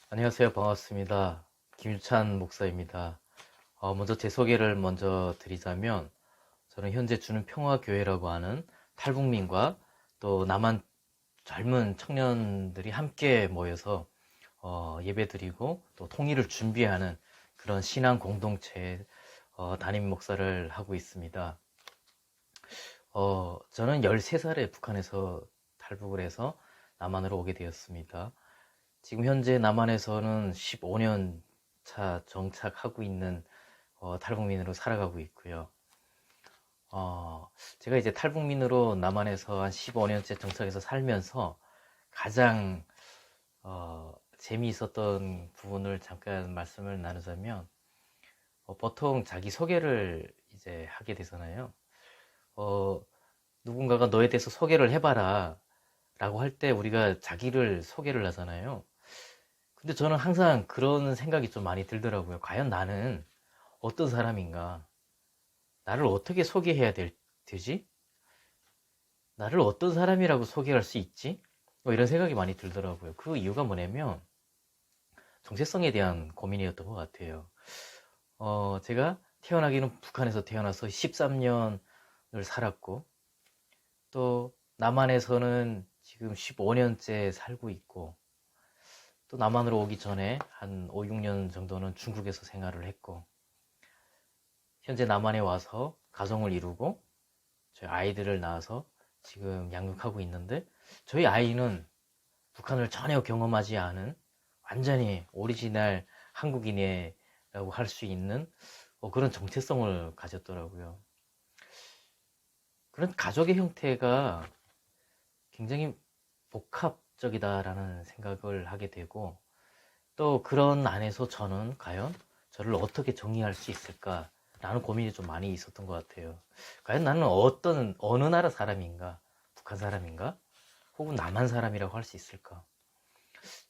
안녕하세요. 반갑습니다. 김유찬 목사입니다. 먼저 제 소개를 먼저 드리자면, 저는 현재 주는 평화교회라고 하는 탈북민과 또 남한 젊은 청년들이 함께 모여서 예배드리고 또 통일을 준비하는 그런 신앙 공동체 담임 목사를 하고 있습니다. 저는 13살에 북한에서 탈북을 해서 남한으로 오게 되었습니다. 지금 현재 남한에서는 15년 차 정착하고 있는 탈북민으로 살아가고 있고요. 제가 이제 탈북민으로 남한에서 한 15년째 정착해서 살면서 가장 재미있었던 부분을 잠깐 말씀을 나누자면, 보통 자기 소개를 이제 하게 되잖아요. 어, 누군가가 너에 대해서 소개를 해봐라 라고 할 때 우리가 자기를 소개를 하잖아요. 근데 저는 항상 그런 생각이 좀 많이 들더라고요. 과연 나는 어떤 사람인가? 나를 어떻게 소개해야 되지? 나를 어떤 사람이라고 소개할 수 있지? 뭐 이런 생각이 많이 들더라고요. 그 이유가 뭐냐면 정체성에 대한 고민이었던 것 같아요. 제가 태어나기는 북한에서 태어나서 13년을 살았고, 또 남한에서는 지금 15년째 살고 있고, 또 남한으로 오기 전에 한 5, 6년 정도는 중국에서 생활을 했고, 현재 남한에 와서 가정을 이루고 저희 아이들을 낳아서 지금 양육하고 있는데, 저희 아이는 북한을 전혀 경험하지 않은 완전히 오리지널 한국인이라고 할 수 있는 그런 정체성을 가졌더라고요. 그런 가족의 형태가 굉장히 복합적이다라는 생각을 하게 되고, 또 그런 안에서 저는 과연 저를 어떻게 정의할 수 있을까라는 고민이 좀 많이 있었던 것 같아요. 과연 나는 어느 나라 사람인가? 북한 사람인가? 혹은 남한 사람이라고 할 수 있을까?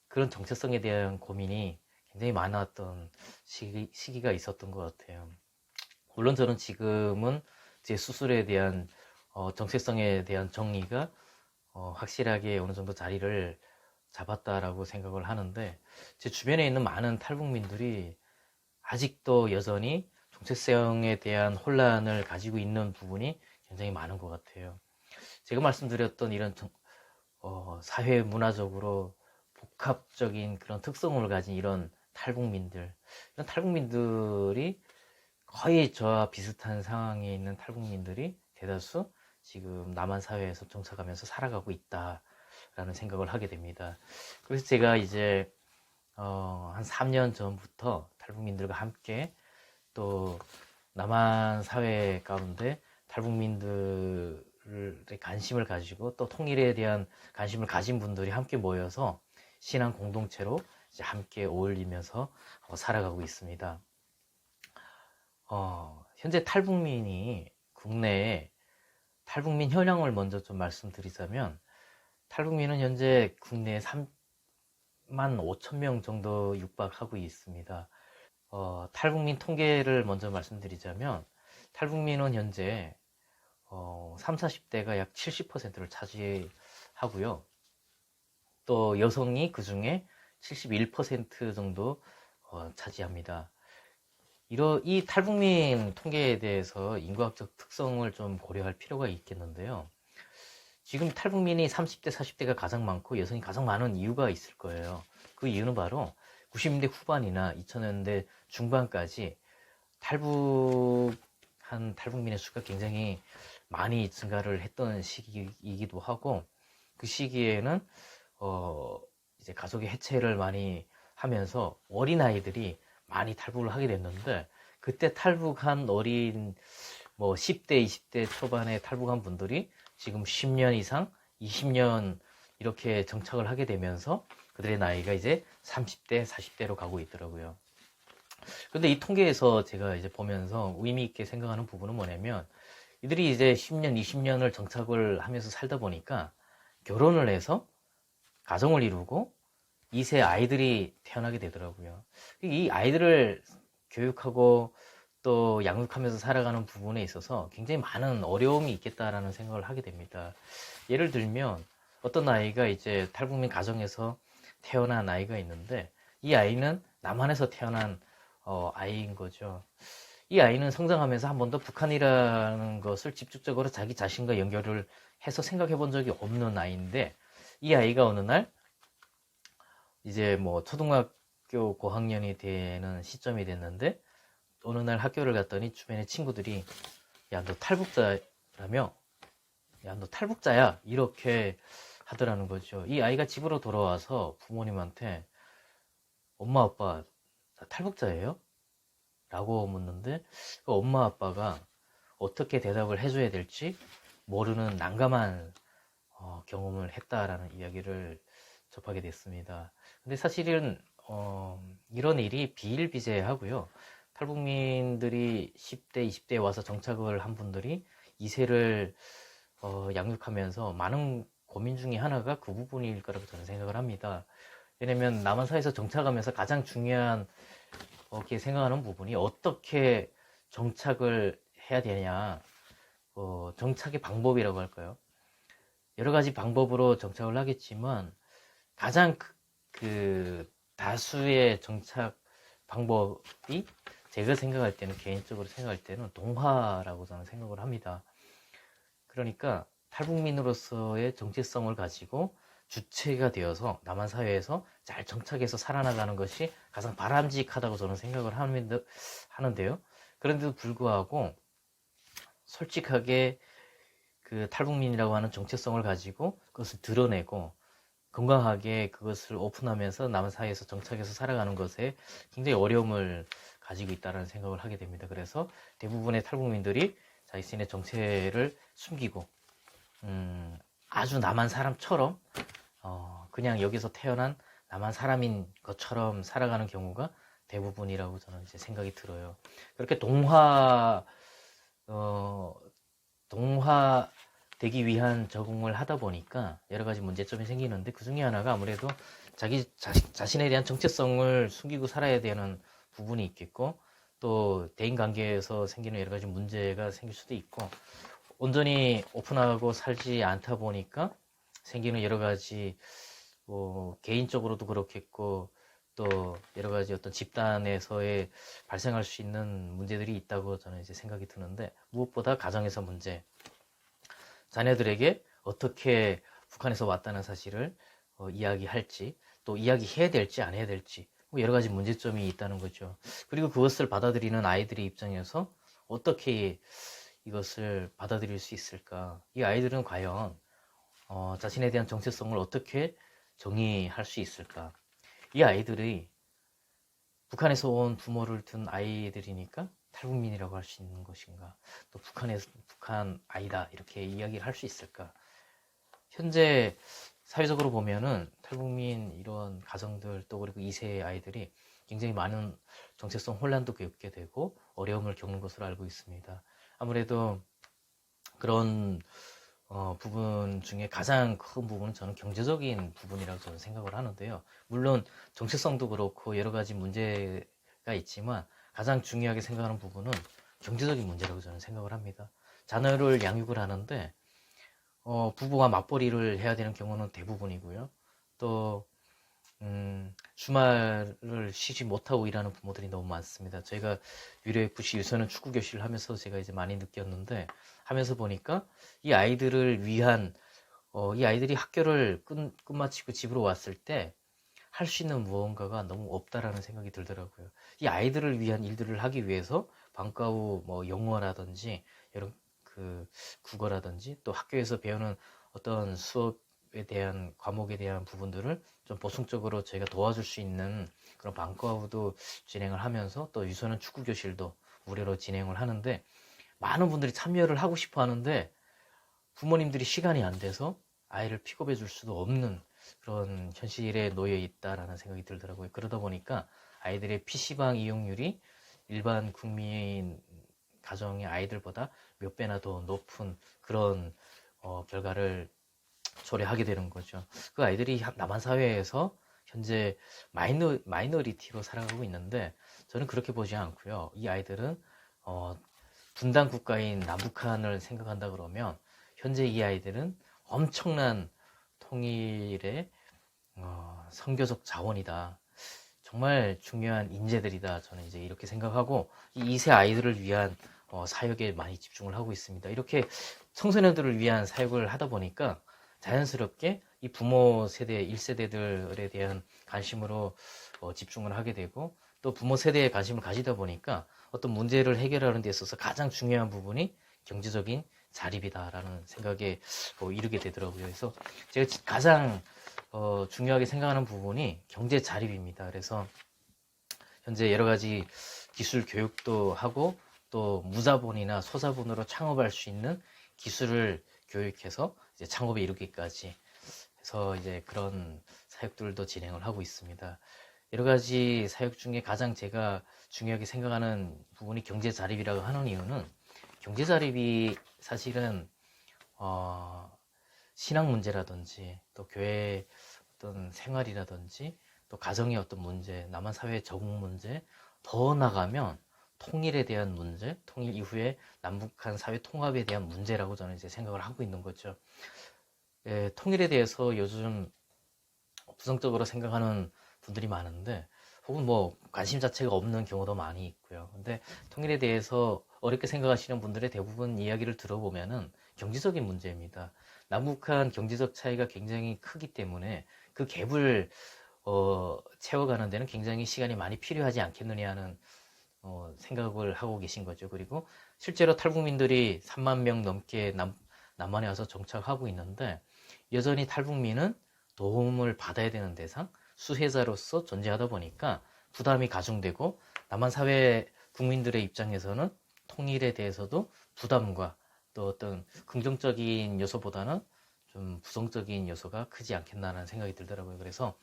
그런 정체성에 대한 고민이 굉장히 많았던 시기가 있었던 것 같아요. 물론 저는 지금은 제 수술에 대한 정체성에 대한 정리가 확실하게 어느 정도 자리를 잡았다라고 생각을 하는데, 제 주변에 있는 많은 탈북민들이 아직도 여전히 정체성에 대한 혼란을 가지고 있는 부분이 굉장히 많은 것 같아요. 제가 말씀드렸던 이런 사회 문화적으로 복합적인 그런 특성을 가진 이런 탈북민들이 거의 저와 비슷한 상황에 있는 탈북민들이 대다수 지금 남한 사회에서 정착하면서 살아가고 있다라는 생각을 하게 됩니다. 그래서 제가 이제 한 3년 전부터 탈북민들과 함께 또 남한 사회 가운데 탈북민들의 관심을 가지고 또 통일에 대한 관심을 가진 분들이 함께 모여서 신앙 공동체로 이제 함께 어울리면서 살아가고 있습니다. 현재 탈북민이 국내에 탈북민 현황을 먼저 좀 말씀드리자면, 탈북민은 현재 국내에 3만 5천 명 정도 육박하고 있습니다. 탈북민 통계를 먼저 말씀드리자면, 탈북민은 현재 3, 40대가 약 70%를 차지하고요. 또 여성이 그 중에 71% 정도 차지합니다. 이 탈북민 통계에 대해서 인구학적 특성을 좀 고려할 필요가 있겠는데요. 지금 탈북민이 30대, 40대가 가장 많고 여성이 가장 많은 이유가 있을 거예요. 그 이유는 바로 90년대 후반이나 2000년대 중반까지 탈북한 탈북민의 수가 굉장히 많이 증가를 했던 시기이기도 하고, 그 시기에는 이제 가족의 해체를 많이 하면서 어린아이들이 많이 탈북을 하게 됐는데, 그때 탈북한 어린 뭐 10대, 20대 초반에 탈북한 분들이 지금 10년 이상, 20년 이렇게 정착을 하게 되면서 그들의 나이가 이제 30대, 40대로 가고 있더라고요. 근데 이 통계에서 제가 이제 보면서 의미 있게 생각하는 부분은 뭐냐면, 이들이 이제 10년, 20년을 정착을 하면서 살다 보니까 결혼을 해서 가정을 이루고 2세 아이들이 태어나게 되더라고요. 이 아이들을 교육하고 또 양육하면서 살아가는 부분에 있어서 굉장히 많은 어려움이 있겠다라는 생각을 하게 됩니다. 예를 들면 어떤 아이가 이제 탈북민 가정에서 태어난 아이가 있는데, 이 아이는 남한에서 태어난 아이인 거죠. 이 아이는 성장하면서 한 번도 북한이라는 것을 집중적으로 자기 자신과 연결을 해서 생각해 본 적이 없는 아이인데, 이 아이가 어느 날 이제 뭐 초등학교 고학년이 되는 시점이 됐는데, 어느 날 학교를 갔더니 주변의 친구들이 야, 너 탈북자라며? 야, 너 탈북자야? 이렇게 하더라는 거죠. 이 아이가 집으로 돌아와서 부모님한테 엄마, 아빠, 나 탈북자예요? 라고 묻는데, 그 엄마, 아빠가 어떻게 대답을 해줘야 될지 모르는 난감한 경험을 했다라는 이야기를 접하게 됐습니다. 근데 사실은 이런 일이 비일비재하고요. 탈북민들이 10대, 20대에 와서 정착을 한 분들이 2세를 양육하면서 많은 고민 중에 하나가 그 부분일 거라고 저는 생각을 합니다. 왜냐면 남한 사회에서 정착하면서 가장 중요한 게 생각하는 부분이 어떻게 정착을 해야 되냐, 정착의 방법이라고 할까요? 여러 가지 방법으로 정착을 하겠지만 가장 그 다수의 정착 방법이 제가 생각할 때는, 개인적으로 생각할 때는 동화라고 저는 생각을 합니다. 그러니까 탈북민으로서의 정체성을 가지고 주체가 되어서 남한 사회에서 잘 정착해서 살아나가는 것이 가장 바람직하다고 저는 생각을 하는데요. 그런데도 불구하고 솔직하게 그 탈북민이라고 하는 정체성을 가지고 그것을 드러내고 건강하게 그것을 오픈하면서 남은 사회에서 정착해서 살아가는 것에 굉장히 어려움을 가지고 있다는 생각을 하게 됩니다. 그래서 대부분의 탈북민들이 자신의 정체를 숨기고 아주 남한 사람처럼 그냥 여기서 태어난 남한 사람인 것처럼 살아가는 경우가 대부분이라고 저는 이제 생각이 들어요. 그렇게 동화 되기 위한 적응을 하다 보니까 여러 가지 문제점이 생기는데, 그 중에 하나가 아무래도 자기 자신에 대한 정체성을 숨기고 살아야 되는 부분이 있겠고, 또 대인 관계에서 생기는 여러 가지 문제가 생길 수도 있고, 온전히 오픈하고 살지 않다 보니까 생기는 여러 가지 개인적으로도 그렇겠고, 또 여러 가지 어떤 집단에서의 발생할 수 있는 문제들이 있다고 저는 이제 생각이 드는데, 무엇보다 가정에서 문제, 자녀들에게 어떻게 북한에서 왔다는 사실을 이야기할지, 또 이야기해야 될지 안 해야 될지, 뭐 여러 가지 문제점이 있다는 거죠. 그리고 그것을 받아들이는 아이들의 입장에서 어떻게 이것을 받아들일 수 있을까? 이 아이들은 과연 자신에 대한 정체성을 어떻게 정의할 수 있을까? 이 아이들이 북한에서 온 부모를 둔 아이들이니까 탈북민이라고 할 수 있는 것인가? 또 북한 아이다 이렇게 이야기를 할 수 있을까? 현재 사회적으로 보면은 탈북민 이런 가정들, 또 그리고 2세 아이들이 굉장히 많은 정체성 혼란도 겪게 되고 어려움을 겪는 것으로 알고 있습니다. 아무래도 그런 부분 중에 가장 큰 부분은 저는 경제적인 부분이라고 저는 생각을 하는데요. 물론 정체성도 그렇고 여러 가지 문제가 있지만 가장 중요하게 생각하는 부분은 경제적인 문제라고 저는 생각을 합니다. 자녀를 양육을 하는데 부부가 맞벌이를 해야 되는 경우는 대부분이고요. 또 주말을 쉬지 못하고 일하는 부모들이 너무 많습니다. 저희가 유료FC 유소년 축구 교실을 하면서 제가 이제 많이 느꼈는데, 하면서 보니까 이 아이들을 위한 이 아이들이 학교를 끝마치고 집으로 왔을 때 할 수 있는 무언가가 너무 없다라는 생각이 들더라고요. 이 아이들을 위한 일들을 하기 위해서 방과 후 뭐 영어라든지 이런 그 국어라든지 또 학교에서 배우는 어떤 수업에 대한 과목에 대한 부분들을 좀 보충적으로 저희가 도와줄 수 있는 그런 방과 후도 진행을 하면서, 또 유소년 축구 교실도 무료로 진행을 하는데, 많은 분들이 참여를 하고 싶어 하는데 부모님들이 시간이 안 돼서 아이를 픽업해 줄 수도 없는 그런 현실에 놓여 있다라는 생각이 들더라고요. 그러다 보니까 아이들의 PC방 이용률이 일반 국민 가정의 아이들보다 몇 배나 더 높은 그런 결과를 초래하게 되는 거죠. 그 아이들이 남한 사회에서 현재 마이너리티로 살아가고 있는데, 저는 그렇게 보지 않고요. 이 아이들은 분단 국가인 남북한을 생각한다 그러면 현재 이 아이들은 엄청난 통일의 선교적 자원이다. 정말 중요한 인재들이다. 저는 이제 이렇게 생각하고 이 2세 아이들을 위한 사역에 많이 집중을 하고 있습니다. 이렇게 청소년들을 위한 사역을 하다 보니까 자연스럽게 이 부모 세대, 1세대들에 대한 관심으로 집중을 하게 되고 또 부모 세대에 관심을 가지다 보니까 어떤 문제를 해결하는 데 있어서 가장 중요한 부분이 경제적인 자립이다라는 생각에 이르게 되더라고요. 그래서 제가 가장 중요하게 생각하는 부분이 경제 자립입니다. 그래서 현재 여러 가지 기술 교육도 하고 또 무자본이나 소자본으로 창업할 수 있는 기술을 교육해서 이제 창업에 이르기까지 해서 이제 그런 사역들도 진행을 하고 있습니다. 여러 가지 사역 중에 가장 제가 중요하게 생각하는 부분이 경제 자립이라고 하는 이유는 경제 자립이 사실은 신앙 문제라든지 또 교회 어떤 생활이라든지 또 가정의 어떤 문제, 남한 사회의 적응 문제, 더 나가면 통일에 대한 문제, 통일 이후에 남북한 사회 통합에 대한 문제라고 저는 이제 생각을 하고 있는 거죠. 통일에 대해서 요즘 부정적으로 생각하는 분들이 많은데 혹은 뭐 관심 자체가 없는 경우도 많이 있고요. 근데 통일에 대해서 어렵게 생각하시는 분들의 대부분 이야기를 들어보면은 경제적인 문제입니다. 남북한 경제적 차이가 굉장히 크기 때문에 그 갭을 채워가는 데는 굉장히 시간이 많이 필요하지 않겠느냐 하는 생각을 하고 계신 거죠. 그리고 실제로 탈북민들이 3만 명 넘게 남한에 와서 정착하고 있는데 여전히 탈북민은 도움을 받아야 되는 대상, 수혜자로서 존재하다 보니까 부담이 가중되고 남한 사회 국민들의 입장에서는 통일에 대해서도 부담과 또 어떤 긍정적인 요소보다는 좀 부정적인 요소가 크지 않겠나라는 생각이 들더라고요. 그래서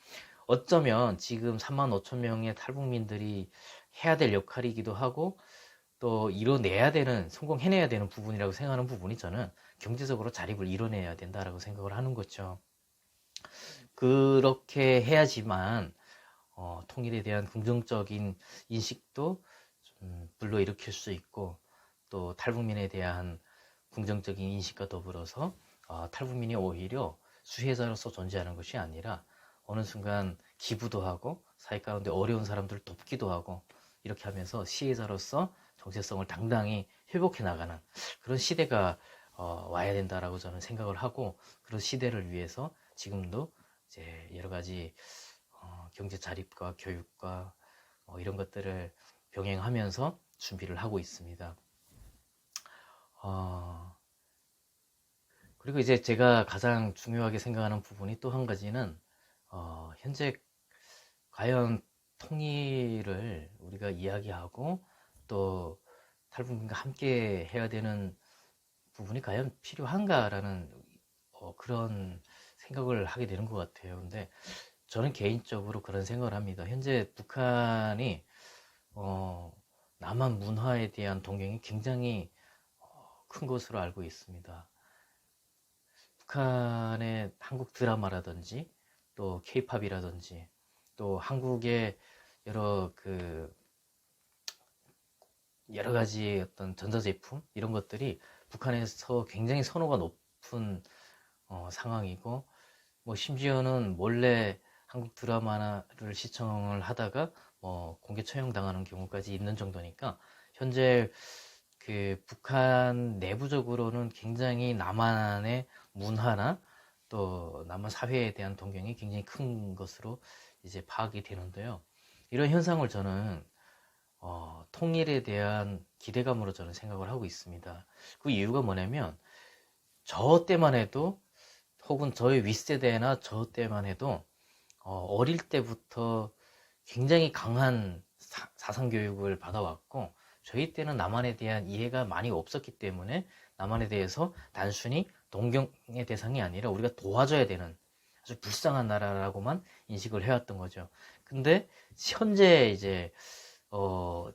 어쩌면 지금 3만 5천 명의 탈북민들이 해야 될 역할이기도 하고 또 이뤄내야 되는, 성공해내야 되는 부분이라고 생각하는 부분이 저는 경제적으로 자립을 이뤄내야 된다라고 생각을 하는 거죠. 그렇게 해야지만 통일에 대한 긍정적인 인식도 좀 불러일으킬 수 있고 또 탈북민에 대한 긍정적인 인식과 더불어서 탈북민이 오히려 수혜자로서 존재하는 것이 아니라 어느 순간 기부도 하고 사회 가운데 어려운 사람들을 돕기도 하고 이렇게 하면서 시혜자로서 정체성을 당당히 회복해 나가는 그런 시대가 와야 된다라고 저는 생각을 하고 그런 시대를 위해서 지금도 이제 여러 가지 경제 자립과 교육과 이런 것들을 병행하면서 준비를 하고 있습니다. 그리고 이제 제가 가장 중요하게 생각하는 부분이 또 한 가지는 현재 과연 통일을 우리가 이야기하고 또 탈북민과 함께 해야 되는 부분이 과연 필요한가라는 그런 생각을 하게 되는 것 같아요. 근데 저는 개인적으로 그런 생각을 합니다. 현재 북한이 남한 문화에 대한 동경이 굉장히 큰 것으로 알고 있습니다. 북한의 한국 드라마라든지 또 케이팝이라든지 또 한국의 여러 가지 어떤 전자제품 이런 것들이 북한에서 굉장히 선호가 높은 상황이고 뭐 심지어는 몰래 한국 드라마를 시청을 하다가 공개 처형당하는 경우까지 있는 정도니까 현재 그 북한 내부적으로는 굉장히 남한의 문화나 또 남한 사회에 대한 동경이 굉장히 큰 것으로 이제 파악이 되는데요. 이런 현상을 저는 통일에 대한 기대감으로 저는 생각을 하고 있습니다. 그 이유가 뭐냐면 저 때만 해도 혹은 저의 윗세대나 저 때만 해도 어릴 때부터 굉장히 강한 사상교육을 받아왔고 저희 때는 남한에 대한 이해가 많이 없었기 때문에 남한에 대해서 단순히 동경의 대상이 아니라 우리가 도와줘야 되는 아주 불쌍한 나라라고만 인식을 해왔던 거죠. 근데 현재 이제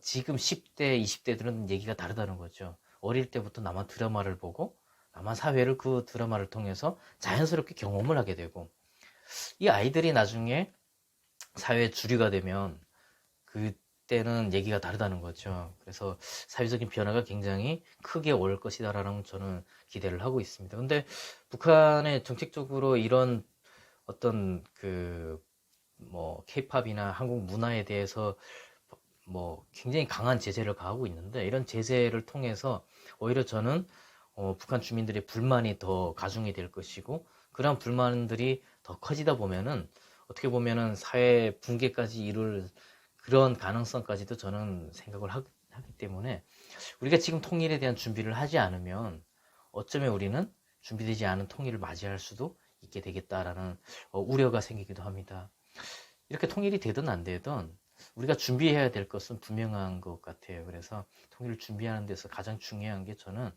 지금 10대, 20대들은 얘기가 다르다는 거죠. 어릴 때부터 남한 드라마를 보고 남한 사회를 그 드라마를 통해서 자연스럽게 경험을 하게 되고 이 아이들이 나중에 사회 주류가 되면 그때는 얘기가 다르다는 거죠. 그래서 사회적인 변화가 굉장히 크게 올 것이다라는 저는 기대를 하고 있습니다. 근데 북한의 정책적으로 이런 어떤 뭐 케이팝이나 한국 문화에 대해서 뭐 굉장히 강한 제재를 가하고 있는데, 이런 제재를 통해서 오히려 저는 북한 주민들의 불만이 더 가중이 될 것이고, 그런 불만들이 더 커지다 보면은 어떻게 보면은 사회 붕괴까지 이룰 그런 가능성까지도 저는 생각을 하기 때문에, 우리가 지금 통일에 대한 준비를 하지 않으면 어쩌면 우리는 준비되지 않은 통일을 맞이할 수도 있게 되겠다라는 우려가 생기기도 합니다. 이렇게 통일이 되든 안 되든 우리가 준비해야 될 것은 분명한 것 같아요. 그래서 통일을 준비하는 데서 가장 중요한 게, 저는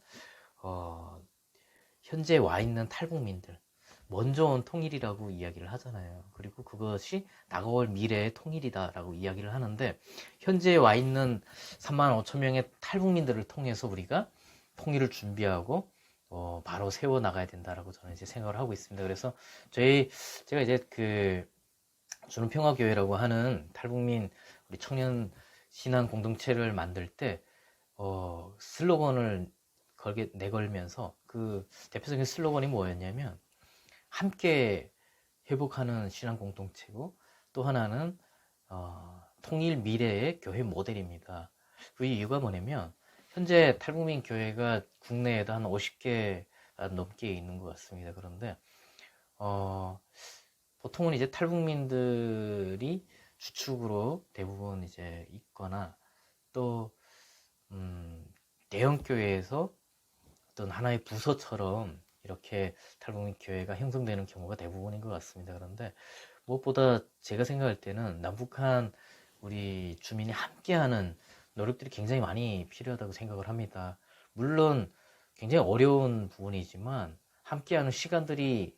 현재 와 있는 탈북민들, 먼저 온 통일이라고 이야기를 하잖아요. 그리고 그것이 다가올 미래의 통일이다라고 이야기를 하는데, 현재 와 있는 3만 5천 명의 탈북민들을 통해서 우리가 통일을 준비하고 바로 세워 나가야 된다라고 저는 이제 생각을 하고 있습니다. 그래서 제가 이제 그 주는평화교회라고 하는 탈북민 우리 청년 신앙 공동체를 만들 때 슬로건을 내걸면서, 그 대표적인 슬로건이 뭐였냐면, 함께 회복하는 신앙 공동체고, 또 하나는 통일 미래의 교회 모델입니다. 그 이유가 뭐냐면, 현재 탈북민 교회가 국내에도 한 50개 넘게 있는 것 같습니다. 그런데 보통은 이제 탈북민들이 주축으로 대부분 이제 있거나, 또 대형 교회에서 어떤 하나의 부서처럼 이렇게 탈북민 교회가 형성되는 경우가 대부분인 것 같습니다. 그런데 무엇보다 제가 생각할 때는 남북한 우리 주민이 함께하는 노력들이 굉장히 많이 필요하다고 생각을 합니다. 물론 굉장히 어려운 부분이지만, 함께하는 시간들이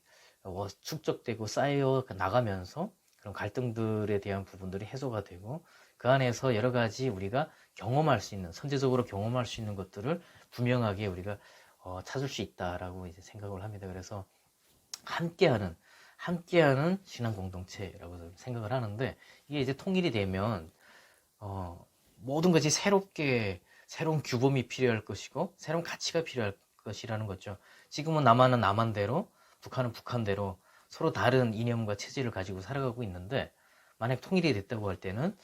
축적되고 쌓여 나가면서 그런 갈등들에 대한 부분들이 해소가 되고, 그 안에서 여러 가지 우리가 경험할 수 있는, 선제적으로 경험할 수 있는 것들을 분명하게 우리가 찾을 수 있다라고 이제 생각을 합니다. 그래서 함께하는 신앙 공동체라고 생각을 하는데, 이게 이제 통일이 되면 모든 것이 새로운 규범이 필요할 것이고, 새로운 가치가 필요할 것이라는 거죠. 지금은 남한은 남한대로, 북한은 북한대로 서로 다른 이념과 체제를 가지고 살아가고 있는데, 만약 통일이 됐다고 할 때는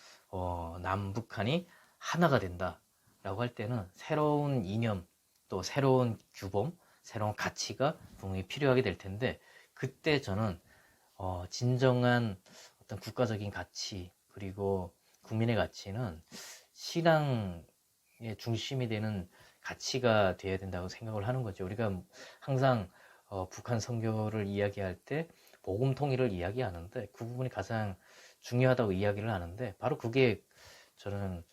남북한이 하나가 된다라고 할 때는 새로운 이념, 또 새로운 규범, 새로운 가치가 분명히 필요하게 될 텐데, 그때 저는 진정한 어떤 국가적인 가치, 그리고 국민의 가치는 신앙의 중심이 되는 가치가 되어야 된다고 생각을 하는 거죠. 우리가 항상 북한 선교를 이야기할 때 복음 통일을 이야기하는데, 그 부분이 가장 중요하다고 이야기를 하는데, 바로 그게 저는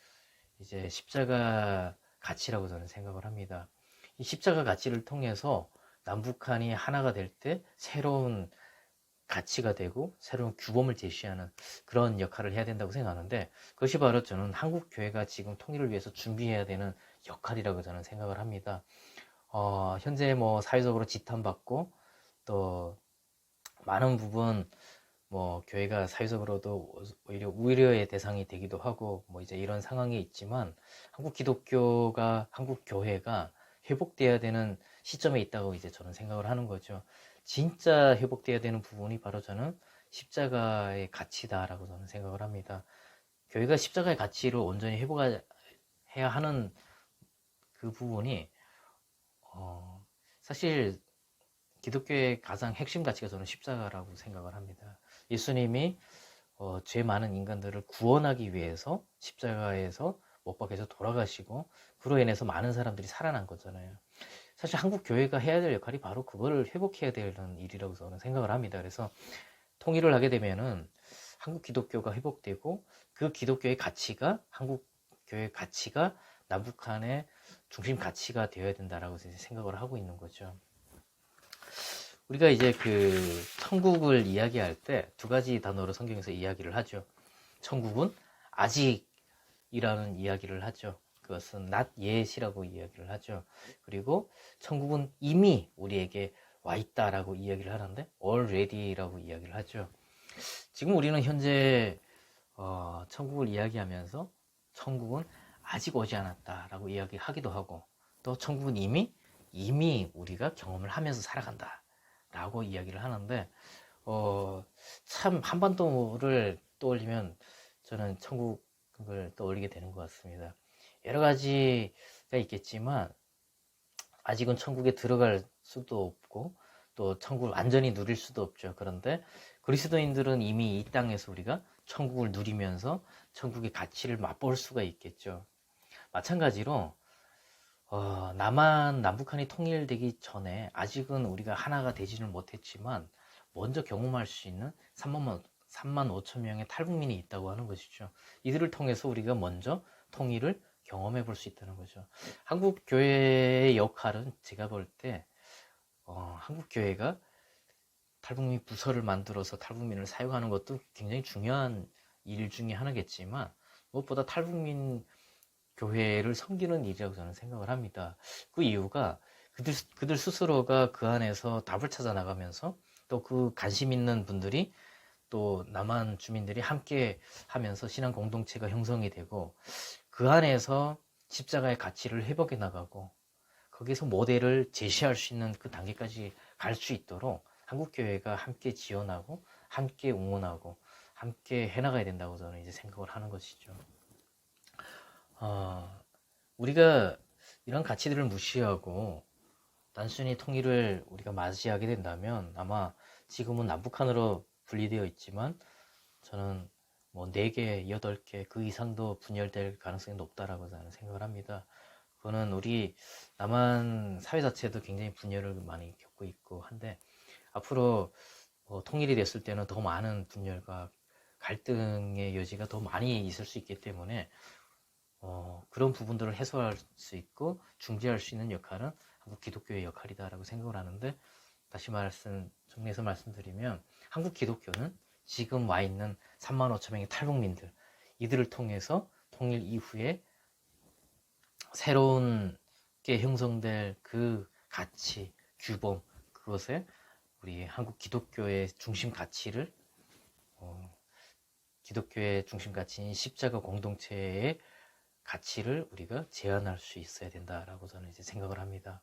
이제 십자가 가치라고 저는 생각을 합니다. 이 십자가 가치를 통해서 남북한이 하나가 될 때 새로운 가치가 되고 새로운 규범을 제시하는 그런 역할을 해야 된다고 생각하는데, 그것이 바로 저는 한국 교회가 지금 통일을 위해서 준비해야 되는 역할이라고 저는 생각을 합니다. 현재 뭐 사회적으로 지탄받고, 또 많은 부분 뭐 교회가 사회적으로도 오히려 우려의 대상이 되기도 하고, 뭐 이제 이런 상황이 있지만, 한국 교회가 회복돼야 되는 시점에 있다고 이제 저는 생각을 하는 거죠. 진짜 회복돼야 되는 부분이 바로 저는 십자가의 가치다라고 저는 생각을 합니다. 교회가 십자가의 가치를 온전히 회복해야 하는 그 부분이 사실 기독교의 가장 핵심 가치가 저는 십자가라고 생각을 합니다. 예수님이 죄 많은 인간들을 구원하기 위해서 십자가에서 못 박혀서 돌아가시고, 그로 인해서 많은 사람들이 살아난 거잖아요. 사실 한국 교회가 해야 될 역할이 바로 그거를 회복해야 되는 일이라고 저는 생각을 합니다. 그래서 통일을 하게 되면은 한국 기독교가 회복되고, 그 기독교의 가치가, 한국 교회의 가치가 남북한의 중심 가치가 되어야 된다라고 생각을 하고 있는 거죠. 우리가 이제 그 천국을 이야기할 때 두 가지 단어로 성경에서 이야기를 하죠. 천국은 아직이라는 이야기를 하죠. 그것은 not yet이라고 이야기를 하죠. 그리고 천국은 이미 우리에게 와 있다라고 이야기를 하는데 already라고 이야기를 하죠. 지금 우리는 현재 천국을 이야기하면서 천국은 아직 오지 않았다라고 이야기하기도 하고, 또 천국은 이미 우리가 경험을 하면서 살아간다 라고 이야기를 하는데, 어, 참 한반도를 떠올리면 저는 천국을 떠올리게 되는 것 같습니다. 여러 가지가 있겠지만 아직은 천국에 들어갈 수도 없고 또 천국을 완전히 누릴 수도 없죠. 그런데 그리스도인들은 이미 이 땅에서 우리가 천국을 누리면서 천국의 가치를 맛볼 수가 있겠죠. 마찬가지로 남북한이 통일되기 전에 아직은 우리가 하나가 되지는 못했지만 먼저 경험할 수 있는 3만 5천 명의 탈북민이 있다고 하는 것이죠. 이들을 통해서 우리가 먼저 통일을 경험해 볼 수 있다는 거죠. 한국 교회의 역할은 제가 볼 때 한국 교회가 탈북민 부서를 만들어서 탈북민을 사용하는 것도 굉장히 중요한 일 중에 하나겠지만 무엇보다 탈북민 교회를 섬기는 일이라고 저는 생각을 합니다. 그 이유가 그들 스스로가 그 안에서 답을 찾아 나가면서 또 그 관심 있는 분들이 또 남한 주민들이 함께 하면서 신앙 공동체가 형성이 되고 그 안에서 십자가의 가치를 회복해 나가고 거기서 모델을 제시할 수 있는 그 단계까지 갈 수 있도록 한국교회가 함께 지원하고 함께 응원하고 함께 해나가야 된다고 저는 이제 생각을 하는 것이죠. 우리가 이런 가치들을 무시하고 단순히 통일을 우리가 맞이하게 된다면 아마 지금은 남북한으로 분리되어 있지만 저는 뭐 4개, 8개 그 이상도 분열될 가능성이 높다라고 저는 생각을 합니다. 그거는 우리 남한 사회 자체도 굉장히 분열을 많이 겪고 있고 한데 앞으로 통일이 됐을 때는 더 많은 분열과 갈등의 여지가 더 많이 있을 수 있기 때문에 그런 부분들을 해소할 수 있고 중재할 수 있는 역할은 한국 기독교의 역할이다라고 생각을 하는데 다시 정리해서 말씀드리면 한국 기독교는 지금 와 있는 3만 5천 명의 탈북민들 이들을 통해서 통일 이후에 새로운 게 형성될 그 가치, 규범 그것에 우리 한국 기독교의 중심 가치를 기독교의 중심 가치인 십자가 공동체의 가치를 우리가 제안할 수 있어야 된다라고 저는 이제 생각을 합니다.